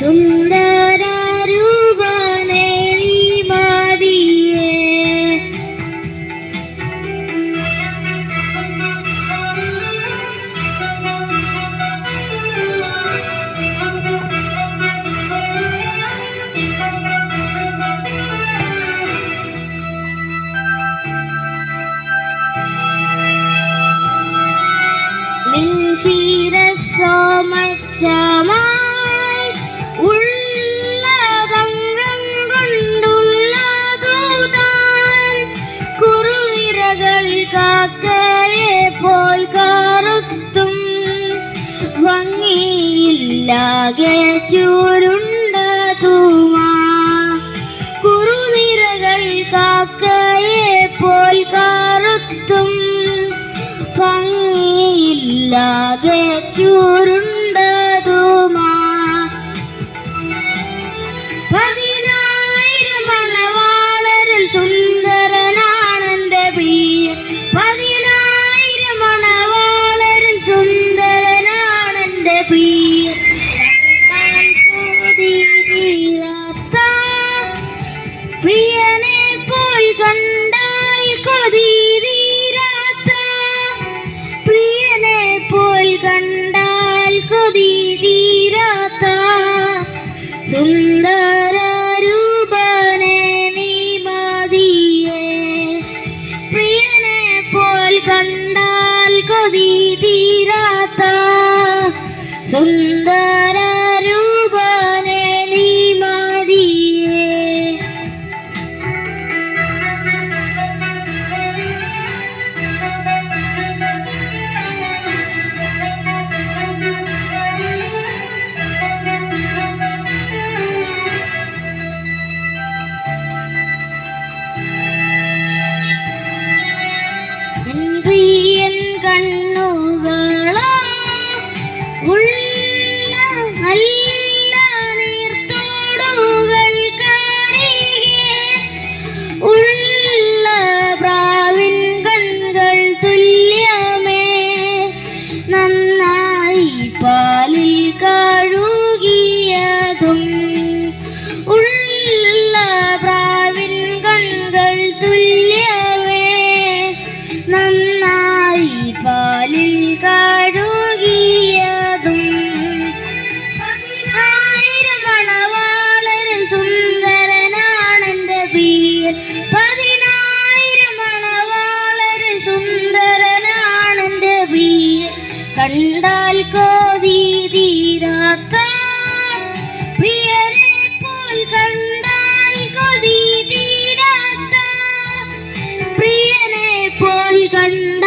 സുന്ദര രൂപനേ നീ മതിയേ. നിൻ ശിരസ്സോ മച്ചമായി ഉള്ളതങ്കം കൊണ്ടുള്ളതുതാൻ കുറുവിരകൾ കാക്കയെ പോൽ കറുത്തും ഭംഗിയില്ലാകെ ചുരുണ്ടതുമാ കുറുനിരകൾ കാക്കയെ പോൽ കറുത്തും ഭംഗിയില്ലാതെ ചുരുണ്ടതുമാ 10,000 മണവാളരിൽ സുന്ദരനാണെന്റെ പ്രിയൻ. 10,000 മണവാളരിൽ സുന്ദരനാണെന്റെ പ്രിയൻ. പ്രിയനെ പോൽ കണ്ടാൽ കൊതി തീരാത്ത പ്രിയനെ പോൽ കണ്ടാൽ കൊതി തീരാത്ത സുന്ദര രൂപനേ നീ മതിയേ. പ്രിയനെ പോൽ കണ്ടാൽ കൊതി തീരാത്ത സുന്ദര രൂപനേ നീ മതിയേ. പ്രിയൻ കണ്ണുകളാ ഉള്ള നല്ല നീർത്തോടുകൾക്കരികെ ഉള്ള പ്രാവിൻ കൺകൾ തുല്യമേ നന്നായി പാലിൽ കഴുകിയതും ഉള്ള പ്രാവിൻ കൺകൾ തുല്യമേ നന്നായി പാലിൽ കഴുകിയതും 10,000 മണവാളരിൽ സുന്ദരനാണെന്റെ പ്രിയൻ. 10,000 മണവാളരിൽ സുന്ദരനാണെന്റെ പ്രിയൻ. കണ്ടാൽ കൊതി തീരാത്ത പ്രിയനെ പോൽ കണ്ടാൽ കൊതി തീരാത്ത പ്രിയനെ പോൽ കണ്ട